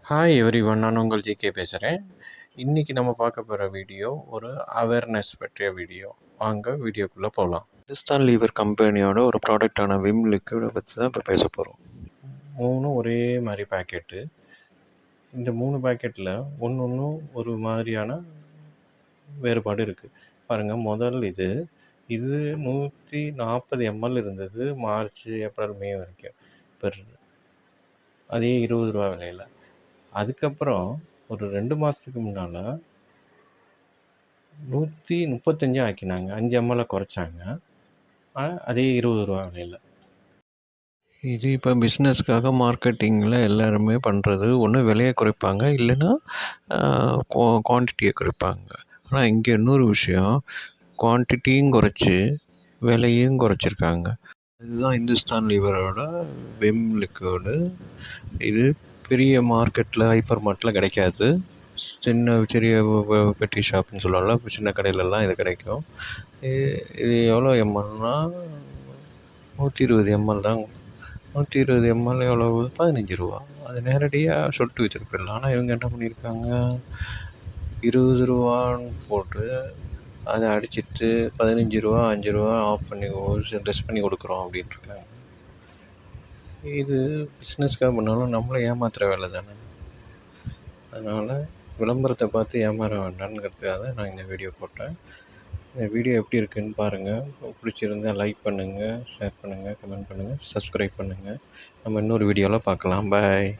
Hi everyone. நான் உங்கள் GK பேசுகிறேன். இன்றைக்கி நம்ம பார்க்க போகிற வீடியோ ஒரு அவேர்னஸ் பற்றிய வீடியோ. வாங்க வீடியோக்குள்ளே போகலாம். ஹிந்துஸ்தான் லீவர் கம்பெனியோட ஒரு ப்ராடக்டான விம் லிக்விடை பற்றி தான் இப்போ பேச போகிறோம். 3 ஒரே மாதிரி பேக்கெட்டு. இந்த 3 பேக்கெட்டில் ஒன்று ஒரு மாதிரியான வேறுபாடு இருக்குது. பாருங்கள், முதல் இது 140 ml இருந்தது மார்ச், ஏப்ரல், மே வரைக்கும். இப்போ அதே ரூ. 20 விலையில். அதுக்கப்புறம் ஒரு 2 மாதத்துக்கு முன்னால் 135 ஆக்கினாங்க. 5 ml குறைச்சாங்க. அதே ரூ. 20 விலையில். இது இப்போ பிஸ்னஸ்க்காக மார்க்கெட்டிங்கில் எல்லாருமே பண்ணுறது. ஒன்று விலையை குறைப்பாங்க, இல்லைன்னா குவான்டிட்டியை குறைப்பாங்க. ஆனால் இங்கே இன்னொரு விஷயம், குவான்டிட்டியும் குறைச்சி விலையும் குறைச்சிருக்காங்க. இதுதான் இந்துஸ்தான் லீவரோட விம் லிக்விடு. இது பெரிய மார்க்கெட்டில், ஹைப்பர் மார்ட்டில் கிடைக்காது. சிறிய பெட்டி ஷாப்னு சொல்லலாம், சின்ன கடையிலலாம் இது கிடைக்கும். இது எவ்வளோ எம்எல்னா 120 ml தான். 120 ml எவ்வளவு? 15 ரூபா. அது நேரடியாக சொட்டு வச்சுருப்பிடலாம். ஆனால் இவங்க என்ன பண்ணியிருக்காங்க, 20 ரூபான்னு போட்டு அதை அடிச்சிட்டு 15 ரூபா 5 ரூபா ஆஃப் பண்ணி லெஸ் பண்ணி கொடுக்குறோம் அப்படின்ட்டுருக்காங்க. இது பிஸ்னஸ்க்காக பண்ணாலும் நம்மளை ஏமாத்துகிற வேலை தானே. அதனால் விளம்பரத்தை பார்த்து ஏமாற வேண்டாம்ங்கிறதுக்காக தான் நான் இந்த வீடியோ போட்டேன். இந்த வீடியோ எப்படி இருக்குதுன்னு பாருங்கள். பிடிச்சிருந்தால் லைக் பண்ணுங்கள், ஷேர் பண்ணுங்கள், கமெண்ட் பண்ணுங்கள், சப்ஸ்கிரைப் பண்ணுங்கள். நம்ம இன்னொரு வீடியோவில் பார்க்கலாம். பாய்.